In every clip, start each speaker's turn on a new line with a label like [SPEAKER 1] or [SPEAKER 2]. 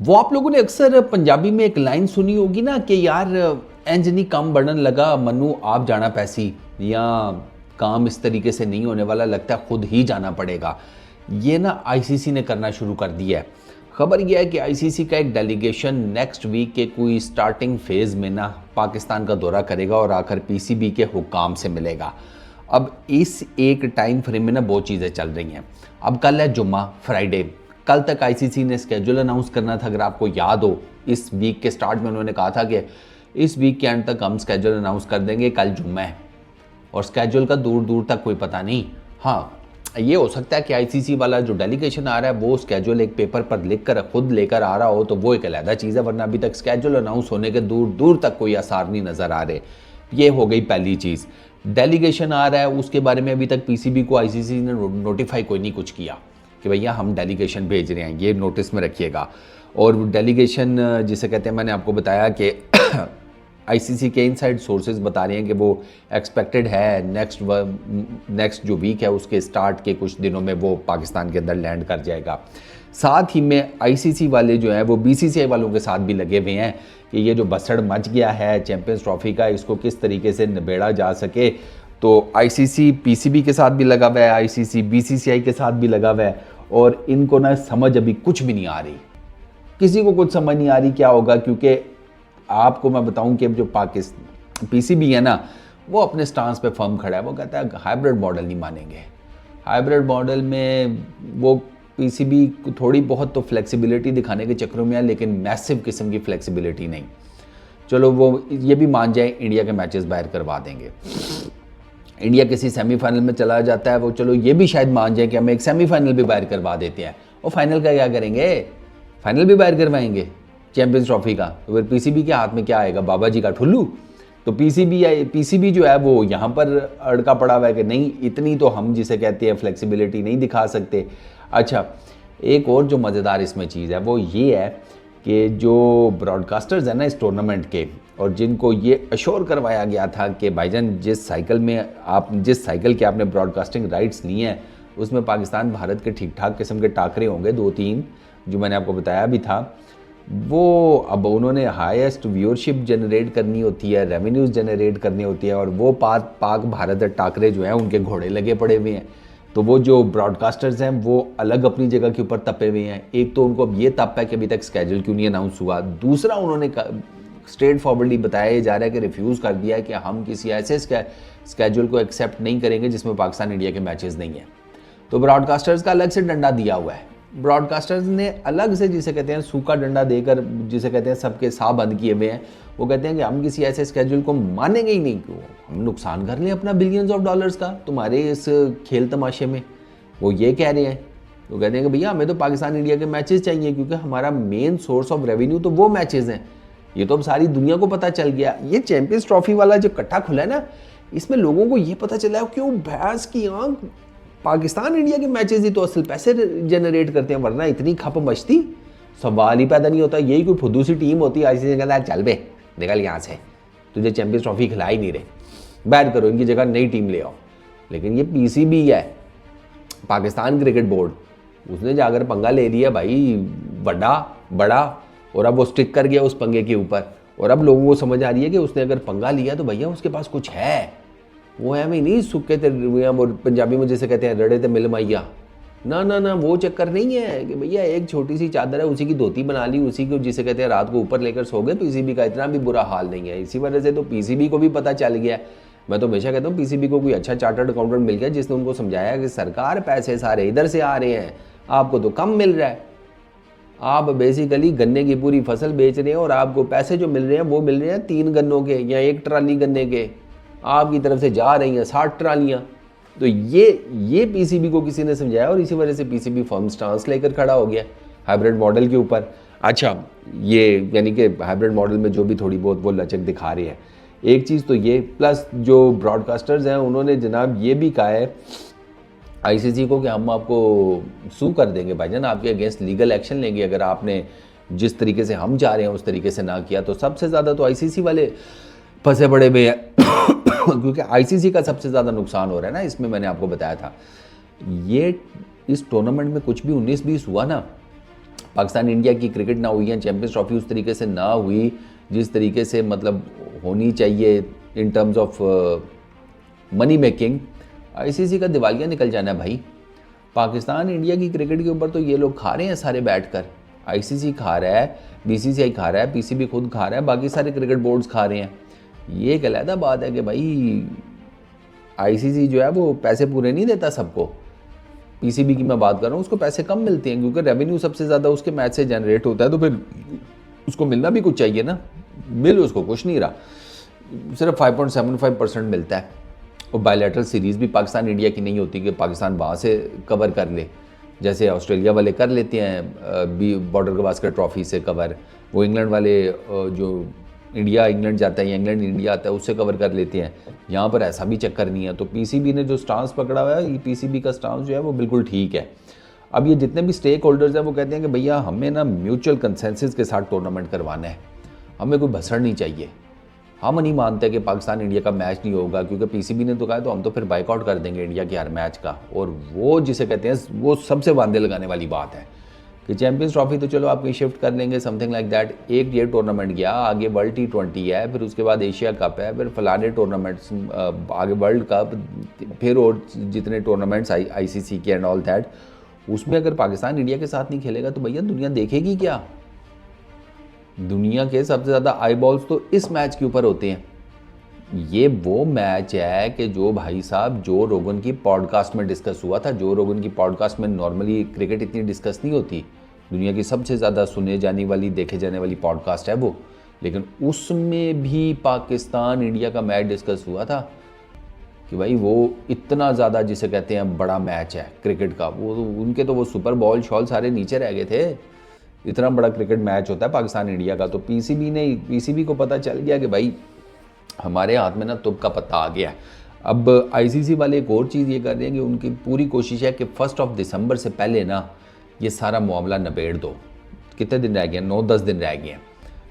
[SPEAKER 1] वो आप लोगों ने अक्सर पंजाबी में एक लाइन सुनी होगी ना कि यार इंज नहीं काम बढ़न लगा मनु आप जाना पैसी, या काम इस तरीके से नहीं होने वाला, लगता है खुद ही जाना पड़ेगा। ये ना आईसीसी ने करना शुरू कर दिया है। खबर यह है कि आईसीसी का एक डेलीगेशन नेक्स्ट वीक के कोई स्टार्टिंग फेज़ में ना पाकिस्तान का दौरा करेगा और आकर पीसीबी के हुक्काम से मिलेगा। अब इस एक टाइम फ्रेम में ना बहुत चीज़ें चल रही हैं। अब कल है जुम्मा, फ्राइडे, कल तक आईसीसी ने स्केड्यूल अनाउंस करना था। अगर आपको याद हो, इस वीक के स्टार्ट में उन्होंने कहा था कि इस वीक के एंड तक हम स्केड्यूल अनाउंस कर देंगे, कल जुम्मा है और स्केड्यूल का दूर दूर तक कोई पता नहीं। हाँ, ये हो सकता है कि आईसीसी वाला जो डेलीगेशन आ रहा है वो स्केड्यूल एक पेपर पर लिख कर खुद लेकर आ रहा हो, तो वो एक अलहदा चीज़ है, वरना अभी तक स्केड्यूल अनाउंस होने के दूर दूर तक कोई आसार नहीं नज़र आ रहे। ये हो गई पहली चीज़। डेलीगेशन आ रहा है, उसके बारे में अभी तक पीसीबी को आईसीसी ने नोटिफाई कोई नहीं कुछ किया कि भैया हम डेलीगेशन भेज रहे हैं, ये नोटिस में रखिएगा। और डेलीगेशन जिसे कहते हैं, मैंने आपको बताया कि आईसीसी के इनसाइड सोर्सेज बता रहे हैं कि वो एक्सपेक्टेड है नेक्स्ट जो वीक है उसके स्टार्ट के कुछ दिनों में वो पाकिस्तान के अंदर लैंड कर जाएगा। साथ ही में आईसीसी वाले जो हैं वो बीसीसीआई वालों के साथ भी लगे हुए हैं कि ये जो बसड़ मच गया है चैंपियंस ट्रॉफी का, इसको किस तरीके से निबेड़ा जा सके। तो आईसीसी पीसीबी के साथ भी लगा हुआ है, आईसीसी बीसीसीआई के साथ भी लगा हुआ है, और इनको ना समझ अभी कुछ भी नहीं आ रही, किसी को कुछ समझ नहीं आ रही क्या होगा। क्योंकि आपको मैं बताऊं कि जो पाकिस्तान पीसीबी है ना, वो अपने स्टांस पे फर्म खड़ा है। वो कहता है हाइब्रिड मॉडल नहीं मानेंगे। हाइब्रिड मॉडल में वो पीसीबी को थोड़ी बहुत तो फ्लेक्सिबिलिटी दिखाने के चक्करों में है, लेकिन मैसिव किस्म की फ्लेक्सिबिलिटी नहीं। चलो वो ये भी मान जाए इंडिया के मैचेस बाहर करवा देंगे, इंडिया किसी सेमीफाइनल में चला जाता है, वो चलो ये भी शायद मान जाए कि हम एक सेमीफाइनल भी बाहर करवा देते हैं। और फाइनल का क्या करेंगे? फाइनल भी बाहर करवाएंगे चैंपियंस ट्रॉफी का, तो फिर पीसीबी के हाथ में क्या आएगा? बाबा जी का ठुल्लू। तो पीसीबी जो है वो यहाँ पर अड़का पड़ा हुआ है कि नहीं, इतनी तो हम जिसे कहते हैं फ्लेक्सिबिलिटी नहीं दिखा सकते। अच्छा, एक और जो मज़ेदार इसमें चीज़ है वो ये है कि जो ब्रॉडकास्टर्स हैं ना इस टूर्नामेंट के, और जिनको ये अश्योर करवाया गया था कि भाईजान जिस साइकिल के आपने ब्रॉडकास्टिंग राइट्स लिए हैं उसमें पाकिस्तान भारत के ठीक ठाक किस्म के टाकरे होंगे, 2-3 जो मैंने आपको बताया भी था। वो अब उन्होंने हाईएस्ट व्यूअरशिप जनरेट करनी होती है, रेवेन्यूज़ जनरेट करनी होती है, और वो पाक भारत टाकरे जो हैं उनके घोड़े लगे पड़े हुए हैं। तो वो जो ब्रॉडकास्टर्स हैं वो अलग अपनी जगह के ऊपर तपे हुए हैं। एक तो उनको अब ये तप है कि अभी तक स्केड्यूल क्यों नहीं अनाउंस हुआ। दूसरा, उन्होंने स्ट्रेट फॉरवर्डली बताया जा रहा है कि रिफ्यूज़ कर दिया है कि हम किसी ऐसे स्केड्यूल को एक्सेप्ट नहीं करेंगे जिसमें पाकिस्तान इंडिया के मैचेस नहीं हैं। तो ब्रॉडकास्टर्स का अलग से डंडा दिया हुआ है। ब्रॉडकास्टर्स ने अलग से जिसे कहते हैं सूखा डंडा देकर, जिसे कहते हैं सबके साह बंद किए हुए हैं। वो कहते हैं कि हम किसी ऐसे स्केड्यूल को मानेंगे ही नहीं, क्यों हम नुकसान कर लें अपना बिलियंस ऑफ डॉलर्स का तुम्हारे इस खेल तमाशे में। वो ये कह रहे हैं, वो कहते हैं कि भैया हमें तो पाकिस्तान इंडिया के मैचेस चाहिए, क्योंकि हमारा मेन सोर्स ऑफ रेवेन्यू तो वो मैचेस हैं। ये तो अब सारी दुनिया को पता चल गया। ये चैंपियंस ट्रॉफी वाला जो कट्टा खुला है ना, इसमें लोगों को ये पता चला है क्यों भैंस की आंख, पाकिस्तान इंडिया के मैचेस ही तो असल पैसे जनरेट करते हैं, वरना इतनी खप मचती सवाल ही पैदा नहीं होता। यही कोई फुद्दू सी टीम होती, आईसीसी कहता है चल बे निकल यहाँ से, तुझे चैंपियंस ट्रॉफी खिला ही नहीं रहे, बैट करो, इनकी जगह नई टीम ले आओ। लेकिन ये पीसीबी है, पाकिस्तान क्रिकेट बोर्ड, उसने जाकर पंगा ले लिया भाई बड़ा, और अब वो स्टिक कर गया उस पंगे के ऊपर। और अब लोगों को समझ आ रही है कि उसने अगर पंगा लिया तो भैया उसके पास कुछ है। वो है मैं नहीं सूखे थे, वो पंजाबी में जैसे कहते हैं रड़े थे मिल मैया, ना वो चक्कर नहीं है कि भैया एक छोटी सी चादर है उसी की धोती बना ली, उसी को जिसे कहते हैं रात को ऊपर लेकर सो गए। पीसीबी का इतना भी बुरा हाल नहीं है। इसी वजह से तो पीसीबी को भी पता चल गया। मैं तो हमेशा कहता हूँ पीसीबी को कोई अच्छा चार्टर्ड अकाउंटेंट मिल गया जिसने उनको समझाया कि सरकार पैसे सारे इधर से आ रहे हैं, आपको तो कम मिल रहा है। आप बेसिकली गन्ने की पूरी फसल बेच रहे हैं और आपको पैसे जो मिल रहे हैं वो मिल रहे हैं 3 गन्नों के या 1 ट्राली गन्ने के, आपकी तरफ से जा रही हैं 60 ट्रालियाँ। तो ये पीसीबी को किसी ने समझाया और इसी वजह से पीसीबी फर्म स्टांस लेकर खड़ा हो गया हाइब्रिड मॉडल के ऊपर। अच्छा, ये यानी कि हाइब्रिड मॉडल में जो भी थोड़ी बहुत वो लचक दिखा रही है, एक चीज़ तो ये, प्लस जो ब्रॉडकास्टर्स हैं उन्होंने जनाब ये भी कहा है आईसीसी को कि हम आपको सू कर देंगे भाईजान, आपके अगेंस्ट लीगल एक्शन लेंगे अगर आपने जिस तरीके से हम चाह रहे हैं उस तरीके से ना किया। तो सबसे ज़्यादा तो आईसीसी वाले फंसे पड़े हुए हैं क्योंकि आईसीसी का सबसे ज़्यादा नुकसान हो रहा है ना इसमें। मैंने आपको बताया था ये इस टूर्नामेंट में कुछ भी 19-20 हुआ ना, पाकिस्तान इंडिया की क्रिकेट ना हुई है, चैंपियंस ट्रॉफी उस तरीके से ना हुई जिस तरीके से मतलब होनी चाहिए in terms of money making, ICC का दिवालिया निकल जाना है भाई। पाकिस्तान इंडिया की क्रिकेट के ऊपर तो ये लोग खा रहे हैं सारे बैठकर, आईसीसी खा रहा है, बीसीसीआई खा रहा है, पीसीबी खुद खा रहा है, बाकी सारे क्रिकेट बोर्ड्स खा रहे हैं। ये एक अलहदा बात है कि भाई आईसीसी जो है वो पैसे पूरे नहीं देता सबको। पीसीबी की मैं बात कर रहा हूँ, उसको पैसे कम मिलते हैं क्योंकि रेवेन्यू सबसे ज़्यादा उसके मैच से जनरेट होता है, तो फिर उसको मिलना भी कुछ चाहिए ना, मिल उसको कुछ नहीं रहा, सिर्फ 5.75% मिलता है। और बायलैटरल सीरीज़ भी पाकिस्तान इंडिया की नहीं होती कि पाकिस्तान वहाँ से कवर कर ले, जैसे ऑस्ट्रेलिया वाले कर लेते हैं बॉर्डर गवास्कर ट्रॉफी से कवर, वो इंग्लैंड वाले जो इंडिया इंग्लैंड जाता है या इंग्लैंड इंडिया आता है उससे कवर कर लेते हैं। यहाँ पर ऐसा भी चक्कर नहीं है। तो पीसीबी ने जो स्टांस पकड़ा हुआ है, ये पीसीबी का स्टांस जो है वो बिल्कुल ठीक है। अब ये जितने भी स्टेक होल्डर्स हैं वो कहते हैं कि भैया हमें ना म्यूचुअल कंसेंसस के साथ टूर्नामेंट करवाना है, हमें कोई भसड़ नहीं चाहिए। हम नहीं मानते कि पाकिस्तान इंडिया का मैच नहीं होगा, क्योंकि पीसीबी ने तो कहा तो हम तो फिर बाइकआउट कर देंगे इंडिया के हर मैच का। और वो जिसे कहते हैं वो सबसे वांदे लगाने वाली बात है कि चैंपियंस ट्रॉफी तो चलो आप कहीं शिफ्ट कर लेंगे, समथिंग लाइक दैट। एक ये टूर्नामेंट गया, आगे वर्ल्ड T20 है, फिर उसके बाद एशिया कप है, फिर फलाने टूर्नामेंट्स, आगे वर्ल्ड कप, फिर और जितने टूर्नामेंट्स आईसीसी के एंड ऑल दैट, उसमें अगर पाकिस्तान इंडिया के साथ नहीं खेलेगा तो भैया दुनिया देखेगी क्या? दुनिया के सबसे ज़्यादा आई बॉल्स तो इस मैच के ऊपर होते हैं। ये वो मैच है कि जो भाई साहब जो रोगन की पॉडकास्ट में डिस्कस हुआ था। जो रोगन की पॉडकास्ट में नॉर्मली क्रिकेट इतनी डिस्कस नहीं होती, दुनिया की सबसे ज़्यादा सुने जाने वाली देखे जाने वाली पॉडकास्ट है वो, लेकिन उसमें भी पाकिस्तान इंडिया का मैच डिस्कस हुआ था कि भाई वो इतना ज़्यादा जिसे कहते हैं बड़ा मैच है क्रिकेट का। वो उनके तो वो सुपर बॉल शॉल सारे नीचे रह गए थे, इतना बड़ा क्रिकेट मैच होता है पाकिस्तान इंडिया का। तो पीसीबी को पता चल गया कि भाई हमारे हाथ में ना तुब का पत्ता आ गया है। अब आईसीसी वाले एक और चीज़ ये कर रहे हैं कि उनकी पूरी कोशिश है कि 1 दिसंबर से पहले ना ये सारा मामला निबेड़ दो। कितने दिन रह गए? 9-10 दिन रह गए हैं,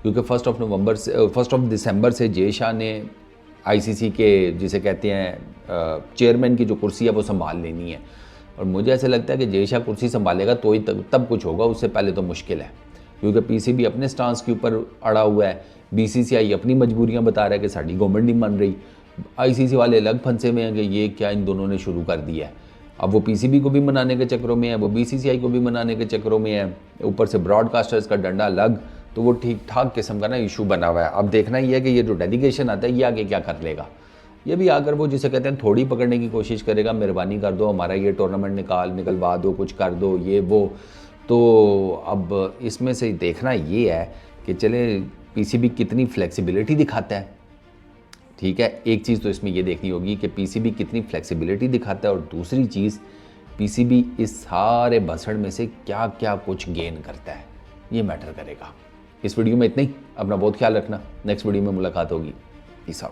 [SPEAKER 1] क्योंकि 1 दिसंबर से जय शाह ने आईसीसी के जिसे कहते हैं चेयरमैन की जो कुर्सी है वो संभाल लेनी है। और मुझे ऐसे लगता है कि जय शाह कुर्सी संभालेगा तो ही तब कुछ होगा, उससे पहले तो मुश्किल है, क्योंकि पीसीबी अपने स्टांस के ऊपर अड़ा हुआ है, बीसीसीआई अपनी मजबूरियां बता रहा है कि साड़ी गवर्नमेंट नहीं मान रही, आईसीसी वाले अलग फंसे में हैं कि ये क्या इन दोनों ने शुरू कर दिया है। अब वो पीसीबी को भी मनाने के चक्करों में है, वो बीसीसीआई को भी मनाने के चक्करों में है, ऊपर से ब्रॉडकास्टर्स का डंडा अलग, तो वो ठीक ठाक किस्म का ना इशू बना हुआ है। अब देखना ही है कि ये जो डेलीगेशन आता है ये आगे क्या कर लेगा। ये भी आकर वो जिसे कहते हैं थोड़ी पकड़ने की कोशिश करेगा, मेहरबानी कर दो हमारा ये टूर्नामेंट निकलवा दो, कुछ कर दो ये वो। तो अब इसमें से देखना ये है कि चले पीसीबी कितनी फ्लेक्सिबिलिटी दिखाता है। ठीक है, एक चीज़ तो इसमें ये देखनी होगी कि पीसीबी कितनी फ्लेक्सिबिलिटी दिखाता है, और दूसरी चीज़ पीसीबी इस सारे भसड़ में से क्या क्या कुछ गेन करता है, ये मैटर करेगा। इस वीडियो में इतना ही। अपना बहुत ख्याल रखना, नेक्स्ट वीडियो में मुलाकात होगी। Peace out.